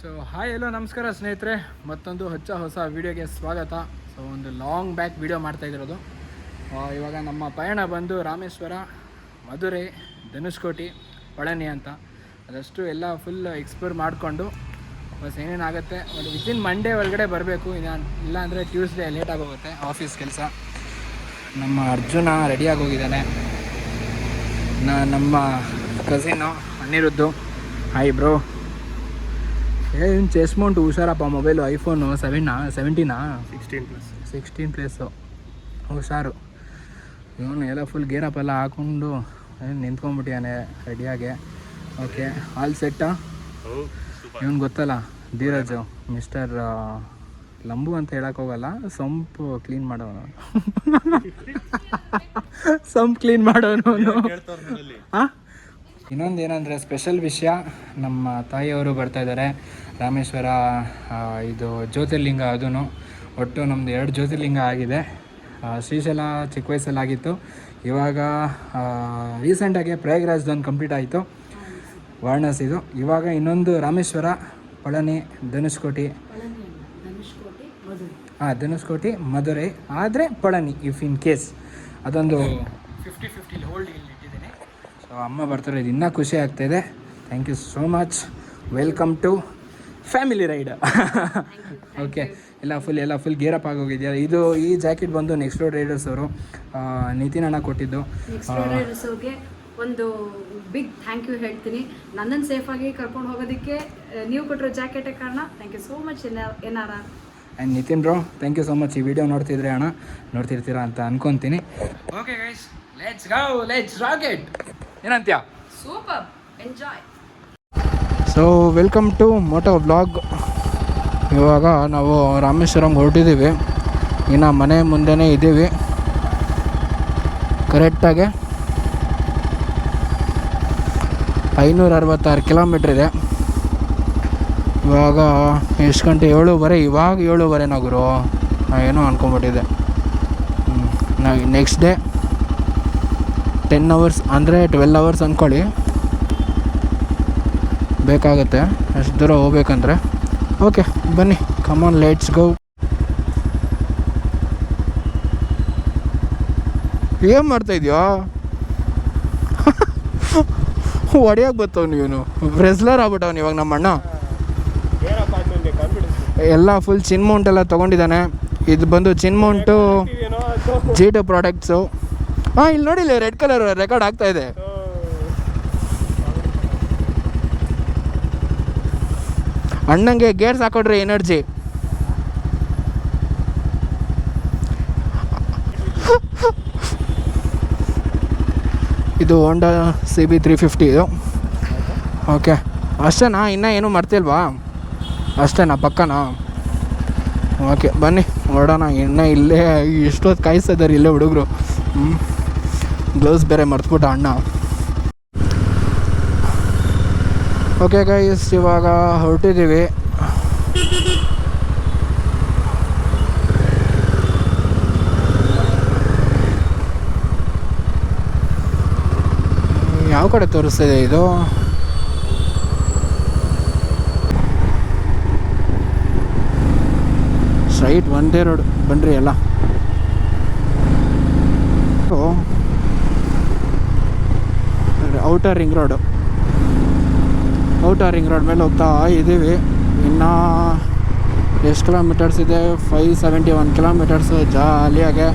So hi ಎಲ್ಲೋ ನಮಸ್ಕಾರ ಸ್ನೇಹಿತರೆ, ಮತ್ತೊಂದು ಹೊಸ ವೀಡಿಯೋಗೆ ಸ್ವಾಗತ. ಸೊ ಒಂದು ಲಾಂಗ್ ಬ್ಯಾಕ್ ವೀಡಿಯೋ ಮಾಡ್ತಾ ಇರೋದು. ಇವಾಗ ನಮ್ಮ ಪಯಣ ಬಂದು ರಾಮೇಶ್ವರ, ಮಧುರೈ, ಧನುಷ್ಕೋಟಿ, ಪಳನಿ ಅಂತ ಅದಷ್ಟು ಎಲ್ಲ ಫುಲ್ ಎಕ್ಸ್ಪ್ಲೋರ್ ಮಾಡಿಕೊಂಡು ಬಸ್ ಏನೇನಾಗುತ್ತೆ ವಿತಿನ್ ಮಂಡೇ ಒಳಗಡೆ ಬರಬೇಕು. ಇಲ್ಲ ಅಂದರೆ ಟ್ಯೂಸ್ಡೇ ಲೇಟ್ ಆಗೋಗುತ್ತೆ ಆಫೀಸ್ ಕೆಲಸ. ನಮ್ಮ ಅರ್ಜುನ ರೆಡಿಯಾಗಿ ಹೋಗಿದ್ದಾನೆ. ನಮ್ಮ ಕಸಿನ್ನು ಅನಿರುದ್ದು. Hi bro. ಏನು ಚೆಸ್ ಮೌಂಟು ಹುಷಾರಪ್ಪ. ಮೊಬೈಲು ಐಫೋನು 16 ಪ್ಲಸ್ಸು ಹುಷಾರು. ಇವನು ಎಲ್ಲ ಫುಲ್ ಗೇರಪ್ ಎಲ್ಲ ಹಾಕ್ಕೊಂಡು ನಿಂತ್ಕೊಂಡ್ಬಿಟ್ಟಿದ್ದಾನೆ ರೆಡಿಯಾಗೆ. Okay, all ಸೆಟ್ಟಾ? ಇವನು ಗೊತ್ತಲ್ಲ, ಧೀರಜ್, ಮಿಸ್ಟರ್ ಲಂಬು ಅಂತ ಹೇಳೋಕ್ಕೋಗಲ್ಲ, ಸಂಪು ಕ್ಲೀನ್ ಮಾಡೋನು. ಸಂಪ್ ಕ್ಲೀನ್ ಮಾಡೋನು. ಹಾಂ, ಇನ್ನೊಂದು ಏನಂದರೆ ಸ್ಪೆಷಲ್ ವಿಷಯ, ನಮ್ಮ ತಾಯಿಯವರು ಬರ್ತಾಯಿದ್ದಾರೆ. ರಾಮೇಶ್ವರ ಇದು ಜ್ಯೋತಿರ್ಲಿಂಗ, ಅದೂ ಒಟ್ಟು ನಮ್ಮದು 2 ಜ್ಯೋತಿರ್ಲಿಂಗ ಆಗಿದೆ. ಶ್ರೀಶೈಲ ಚಿಕ್ಕ ವಯಸ್ಸಲ್ಲಾಗಿತ್ತು. ಇವಾಗ ರೀಸೆಂಟಾಗಿ ಪ್ರಯಾಗ್ರಾಜ್ದೊಂದು ಕಂಪ್ಲೀಟ್ ಆಯಿತು, ವಾರಣಾಸಿದು. ಇವಾಗ ಇನ್ನೊಂದು ರಾಮೇಶ್ವರ, ಪಳನಿ, ಧನುಷ್ಕೋಟಿ, ಧನುಷ್ಕೋಟಿ, ಮಧುರೈ, ಆದರೆ ಪಳನಿ ಇಫ್ ಇನ್ ಕೇಸ್ ಅದೊಂದು 50-50 ಹೋಲ್ಡ್ ಇಲ್ಲಿ ಇಟ್ಟಿದ್ದೀನಿ. ಸೊ ಅಮ್ಮ ಬರ್ತಾರೆ, ಇದು ಇನ್ನೂ ಖುಷಿ ಆಗ್ತಾಯಿದೆ. Thank you so much. Welcome to family ride. Okay, ಎಲ್ಲ ಫುಲ್ ಗೇರಪ್ ಆಗೋಗಿದೆಯಾ. ಈ ಜಾಕೆಟ್ ಬಂದು ನೆಕ್ಸ್ಟ್ ರೋಡ್ ರೈಡರ್ಸ್ ಅವರು ನಿತಿನ್ ಅಣ್ಣ ಕೊಟ್ಟಿದ್ದು. ಅವ್ರಿಗೆ ಒಂದು ಬಿಗ್ ಥ್ಯಾಂಕ್ ಯು ಹೇಳ್ತೀನಿ. ನನ್ನನ್ನು ಸೇಫಾಗಿ ಕರ್ಕೊಂಡು ಹೋಗೋದಕ್ಕೆ ನೀವು ಕೊಟ್ಟಿರೋ ಜಾಕೆಟೇ ಕಾರಣ. Thank you so much NRR and Nitin bro, thank you so much. ಈ ವಿಡಿಯೋ ನೋಡ್ತಿದ್ರೆ ಅಣ್ಣ, ನೋಡ್ತಿರ್ತೀರಾ ಅಂತ ಅನ್ಕೊತೀನಿ. Okay guys, let's go, let's rocket. ಏನಂತ್ಯ? Super, enjoy. So welcome to moto vlog. ಇವಾಗ ನಾವು ರಾಮೇಶ್ವರಂಗೆ ಹೊರಟಿದ್ದೀವಿ. ಇನ್ನು ಮನೆ ಮುಂದೆನೇ ಇದ್ದೀವಿ. ಕರೆಕ್ಟಾಗಿ 566 ಕಿಲೋಮೀಟ್ರ್ ಇದೆ. ಇವಾಗ ಎಷ್ಟು ಗಂಟೆ? 7:30. ಇವಾಗ 7:30 ಗುರು, ಏನೋ ಅಂದ್ಕೊಂಬಿಟ್ಟಿದ್ದೆ. ನೆಕ್ಸ್ಟ್ ಡೇ 10 ಅವರ್ಸ್ ಅಂದರೆ 12 ಅವರ್ಸ್ ಅಂದ್ಕೊಳ್ಳಿ ಬೇಕಾಗುತ್ತೆ ಅಷ್ಟು ದೂರ ಹೋಗ್ಬೇಕಂದ್ರೆ. ಓಕೆ ಬನ್ನಿ, ಕಮಾನ್, ಲೆಟ್ಸ್ ಗೋ. ಏನು ಮಾಡ್ತಾಯಿದ್ಯೋ? ಹೊಡೆಯೋಕೆ ಬರ್ತವನು ಇವನು, ರೆಸ್ಲರ್ ಆಗ್ಬಿಟ್ಟವನು ಇವಾಗ ನಮ್ಮ ಅಣ್ಣ. ಎಲ್ಲ ಫುಲ್ ಚಿನ್ ಮೌಂಟ್ ಎಲ್ಲ ತೊಗೊಂಡಿದ್ದಾನೆ. ಇದು ಬಂದು ಚಿನ್ ಮೌಂಟು G2 ಪ್ರಾಡಕ್ಟ್ಸು. ಹಾಂ, ಇಲ್ಲಿ ನೋಡಿಲ್ಲ, ರೆಡ್ ಕಲರ್ ರೆಕಾರ್ಡ್ ಆಗ್ತಾಯಿದೆ. ಅಣ್ಣಂಗೆ ಗೇರ್ಸ್ ಹಾಕೊಡ್ರಿ ಎನರ್ಜಿ. ಇದು ಹೋಂಡಾ CB 350 ಇದು. ಓಕೆ, ಅಷ್ಟೇನಾ? ಇನ್ನೂ ಏನೂ ಮಾಡ್ತಿಲ್ವಾ? ಅಷ್ಟೇನಾ? ಪಕ್ಕನಾ? ಓಕೆ ಬನ್ನಿ ಹೊರಡೋಣ. ಇನ್ನೂ ಇಲ್ಲೇ ಎಷ್ಟೊತ್ತು ಕಾಯಿಸ್ತಿದ್ದಾರೆ ಇಲ್ಲೇ ಹುಡುಗರು. ಗ್ಲೌಸ್ ಬೇರೆ ಮರ್ತ್ಬಿಟ್ಟ ಅಣ್ಣ. ಓಕೆ ಗೈಸ್, ಇವಾಗ ಹೊರಟಿದ್ದೀವಿ. ಯಾವ ಕಡೆ ತೋರಿಸ್ತಿದೆ ಇದು? ಸ್ಟ್ರೈಟ್ ಒಂದೇ ರೋಡ್ ಬನ್ರಿ ಎಲ್ಲ. ಔಟರ್ ರಿಂಗ್ ರೋಡ್ ಮೇಲೆ ಹೋಗ್ತಾ ಇದ್ದೀವಿ. ಇನ್ನು ಎಷ್ಟು ಕಿಲೋಮೀಟರ್ಸ್ ಇದೆ? 571 ಕಿಲೋಮೀಟರ್ಸು ಜಾಲಿಯಾಗೆ.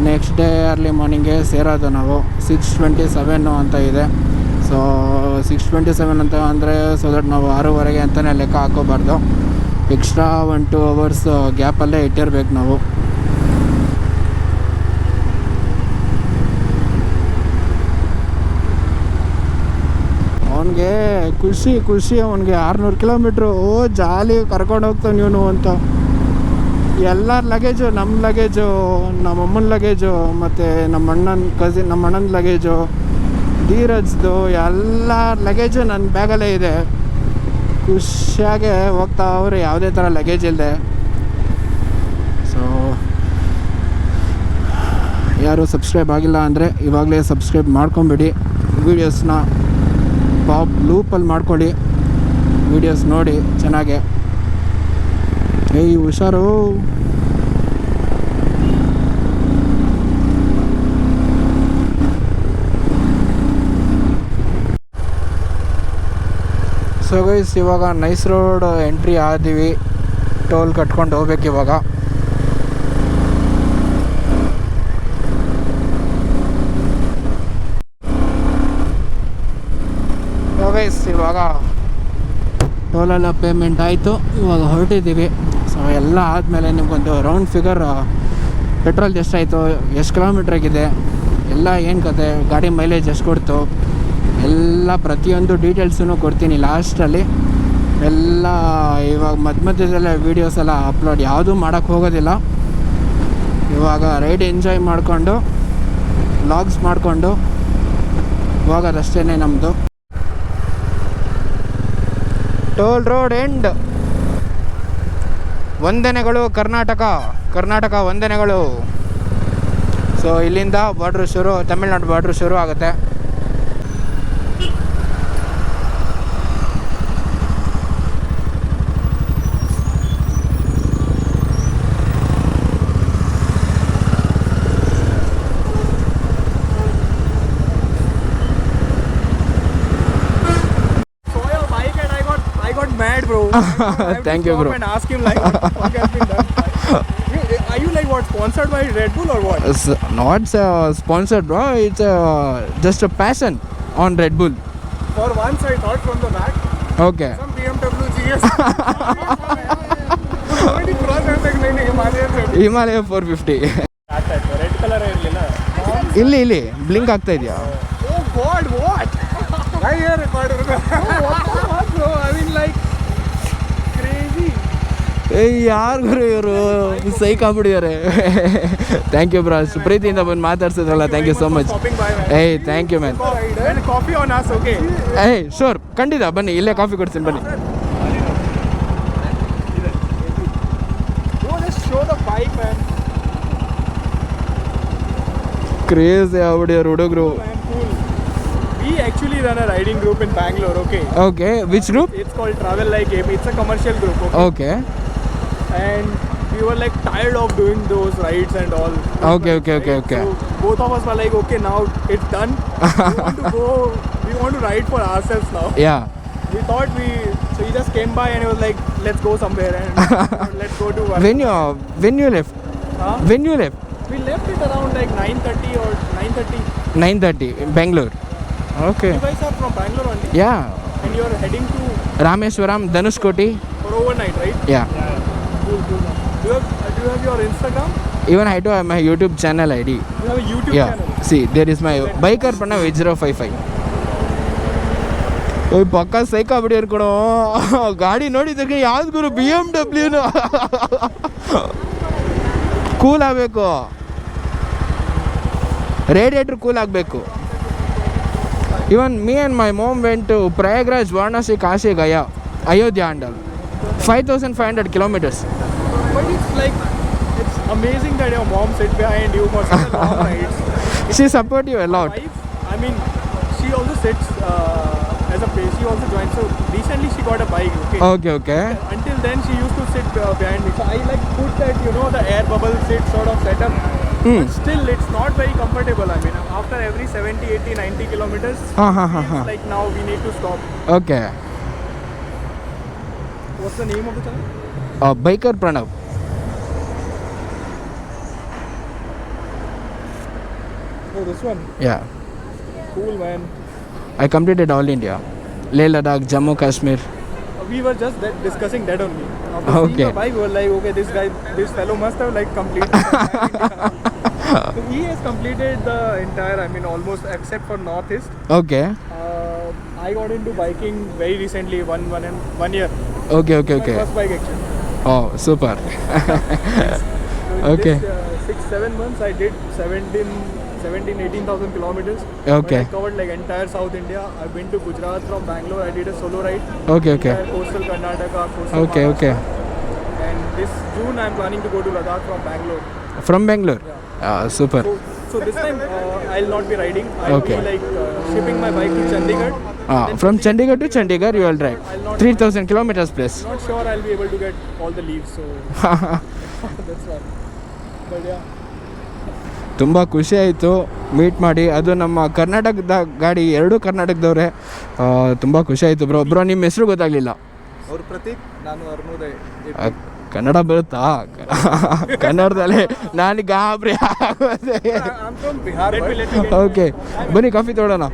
ನೆಕ್ಸ್ಟ್ ಡೇ ಅರ್ಲಿ ಮಾರ್ನಿಂಗ್ಗೆ ಸೇರೋದು ನಾವು. 6:27 ಅಂತ ಇದೆ. ಸೊ 6:27 ಅಂತ ಅಂದರೆ ಸೊ ದಟ್ ನಾವು 6:30 ಅಂತಲೇ ಲೆಕ್ಕ ಹಾಕೋಬಾರ್ದು. ಎಕ್ಸ್ಟ್ರಾ 1-2 ಅವರ್ಸ್ ಗ್ಯಾಪಲ್ಲೇ ಇಟ್ಟಿರ್ಬೇಕು ನಾವು. ಅವನಿಗೆ ಖುಷಿ ಅವನಿಗೆ 600 ಕಿಲೋಮೀಟ್ರು. ಜಾಲಿ ಕರ್ಕೊಂಡು ಹೋಗ್ತಾನೆ ಇವನು ಅಂತ. ಎಲ್ಲರ ಲಗೇಜು, ನಮ್ಮ ಲಗೇಜು, ನಮ್ಮಮ್ಮನ ಲಗೇಜು, ಮತ್ತು ನಮ್ಮ ಅಣ್ಣನ ಲಗೇಜು, ಧೀರಜ್ದು ಎಲ್ಲ ಲಗೇಜು ನನ್ನ ಬ್ಯಾಗಲ್ಲೇ ಇದೆ. ಖುಷಿಯಾಗೆ ಹೋಗ್ತಾ ಅವ್ರೆ, ಯಾವುದೇ ಥರ ಲಗೇಜ್ ಇಲ್ಲದೆ. ಸೊ ಯಾರು ಸಬ್ಸ್ಕ್ರೈಬ್ ಆಗಿಲ್ಲ ಅಂದರೆ ಇವಾಗಲೇ ಸಬ್ಸ್ಕ್ರೈಬ್ ಮಾಡ್ಕೊಂಬಿಡಿ. ವೀಡಿಯೋಸ್ನ ಲೂಪಲ್ಲಿ ಮಾಡ್ಕೊಳ್ಳಿ. ವೀಡಿಯೋಸ್ ನೋಡಿ ಚೆನ್ನಾಗೆ. ಏಯ್ ಹುಷಾರು. ಸೊ ಗೈಸ್ ಇವಾಗ ನೈಸ್ ರೋಡ್ ಎಂಟ್ರಿ ಆದೀವಿ. ಟೋಲ್ ಕಟ್ಕೊಂಡು ಹೋಗ್ಬೇಕು ಇವಾಗ. ಸೊ ಗೈಸ್ ಇವಾಗ ಟೋಲೆಲ್ಲ ಪೇಮೆಂಟ್ ಆಯಿತು. ಇವಾಗ ಹೊರಟಿದ್ದೀವಿ. ಸೊ ಎಲ್ಲ ಆದಮೇಲೆ ನಿಮಗೊಂದು ರೌಂಡ್ ಫಿಗರ್ ಪೆಟ್ರೋಲ್ ಎಷ್ಟಾಯಿತು, ಎಷ್ಟು ಕಿಲೋಮೀಟ್ರ್ ಆಗಿದೆ, ಎಲ್ಲ ಏನು ಕತೆ, ಗಾಡಿ ಮೈಲೇಜ್ ಎಷ್ಟು ಕೊಡ್ತು, ಎಲ್ಲ ಪ್ರತಿಯೊಂದು ಡೀಟೇಲ್ಸೂ ಕೊಡ್ತೀನಿ ಲಾಸ್ಟಲ್ಲಿ. ಎಲ್ಲ ಇವಾಗ ಮಧ್ಯದಲ್ಲೇ ವೀಡಿಯೋಸ್ ಎಲ್ಲ ಅಪ್ಲೋಡ್ ಯಾವುದೂ ಮಾಡೋಕ್ಕೆ ಹೋಗೋದಿಲ್ಲ. ಇವಾಗ ರೈಡ್ ಎಂಜಾಯ್ ಮಾಡಿಕೊಂಡು ವ್ಲಾಗ್ಸ್ ಮಾಡಿಕೊಂಡು ಹೋಗೋದಷ್ಟೇ ನಮ್ಮದು. Toll road end. ವಂದನೆಗಳು ಕರ್ನಾಟಕ ವಂದನೆಗಳು. ಸೊ ಇಲ್ಲಿಂದ ಬಾರ್ಡ್ರ್ ಶುರು, ತಮಿಳ್ನಾಡು ಬಾರ್ಡ್ರ್ ಶುರು ಆಗುತ್ತೆ. Mad, bro. Thank you, bro. And ask him like, what the fuck has been done? Are you like what, sponsored by Red Bull or what? It's not sponsored, bro. It's just a passion on Red Bull. For once, I thought from the back, Okay. some BMW GS. Already cross and like Himalayan Red Bull. Himalaya 450. Red color ಇರಲಿಲ್ಲ. ಇಲ್ಲಿ blink ಆಗ್ತಾ ಇದೆಯಾ? Oh God, what? I hear recorder. What the fuck, bro? I mean like crazy. ಏಯ್ ಯಾರು ಗುರು ಇವರು psych ಆಗ್ಬಿಟ್ಟಿದ್ದಾರೆ. Thank you bro, ಅಷ್ಟು ಪ್ರೀತಿಯಿಂದ ಬಂದು ಮಾತಾಡ್ಸಿದ್ರಲ್ಲ, thank you so much. Stopping by, man. ಏಯ್ thank you man. And coffee on us, okay? ಏಯ್ ಶೋರ್, ಖಂಡಿತ ಬನ್ನಿ, ಇಲ್ಲೇ ಕಾಫಿ ಕೊಡ್ತೀನಿ ಬನ್ನಿ. Bro, just show the bike, man. Crazy ಆಗ್ಬಿಟ್ಟಿದ್ದಾರೆ ಹುಡುಗರು. Man, cool. We actually run a riding group in Bangalore, okay? Okay, which group? It's called Travel Like Game. It's a commercial group, okay? Okay And we were like tired of doing those rides and all. Okay. So both of us were like, okay, now it's done. We want to ride for ourselves now. Yeah. We thought so he just came by and he was like, let's go somewhere and let's go to one. When you left? Huh? When you left? We left it around like 9:30 or 9:30. 9:30 in Bangalore. Okay. You guys are from Bangalore only? Yeah. And you are heading to Rameswaram, Dhanushkoti. for overnight, right? Yeah. Cool. Do you have your Instagram? Even I do have my YouTube channel ID. You have a YouTube Yeah. channel? See, there is my biker Pranav 8055. ಓಯ್ ಪಕ್ಕ ಸೈಕಾ ಬಿಡಿ ಕಣೋ. ಗಾಡಿ ನೋಡಿದ್ದಕ್ಕೆ ಯಾವ್ದು ಗುರು BMW cool ಆಗಬೇಕು, radiator cool ಆಗಬೇಕು. Even me and my mom went to Prayagraj, Varanasi, Kashi, Gaya, Ayodhya and all 5500 kilometers. But it's amazing that your mom sit behind you for such a long rides. She support you a lot. Wife, I mean, she also sits as a place. She also joined. So recently she got a bike. Okay. Until then she used to sit behind me. So I like put that, the air bubble seat sort of setup. But still, it's not very comfortable. I mean, after every 70, 80, 90 kilometers, it's like now we need to stop. Okay. What's the name of the channel? Biker Pranav. Oh, this one. Yeah. Cool, man. I completed all India. Leh Ladakh, Jammu Kashmir. We were just discussing that only. After seeing the bike, we were like, okay, this fellow must have like completed the entire India. So he has completed the entire, I mean, almost except for Northeast. Okay. I got into biking very recently, one year. Okay. My first bike actually. Oh, super. So Okay. This 6-7 months I did 18,000 kilometers. Okay. But I covered like entire South India. I've been to Gujarat from Bangalore. I did a solo ride. Okay. Entire coastal Karnataka, coastal Okay. Maharashtra. And this June I'm planning to go to Ladakh from Bangalore. From Bangalore? Yeah. Super. So So this time I'll not be riding. I'll Okay. be like shipping my bike to Chandigarh. From Chandigarh to Chandigarh you will drive 3000 kilometers plus. Not sure I'll be able to get all the leaves. So that's why. But yeah. ತುಂಬ ಖುಷಿ ಆಯಿತು meet ಮಾಡಿ. ಅದು ನಮ್ಮ ಕರ್ನಾಟಕದ ಗಾಡಿ, ಎರಡೂ ಕರ್ನಾಟಕದವ್ರೆ. ತುಂಬ ಖುಷಿ ಆಯಿತು ಬ್ರೋ. ನಿಮ್ಮ ಹೆಸರು ಗೊತ್ತಾಗಲಿಲ್ಲ. ಅವ್ರು ಪ್ರತೀಕ್, ನಾನು ಅರುಣೋದಯ್. ಕನ್ನಡ ಬರುತ್ತಾ? ಕನ್ನಡದಲ್ಲಿ ನಾನು ಗಾಬರಿ ಆಗೋದೆ. I'm from Bihar. ಓಕೆ, ಬನ್ನಿ ಕಾಫಿ ತೊಗೊಳ್ಳೋಣ.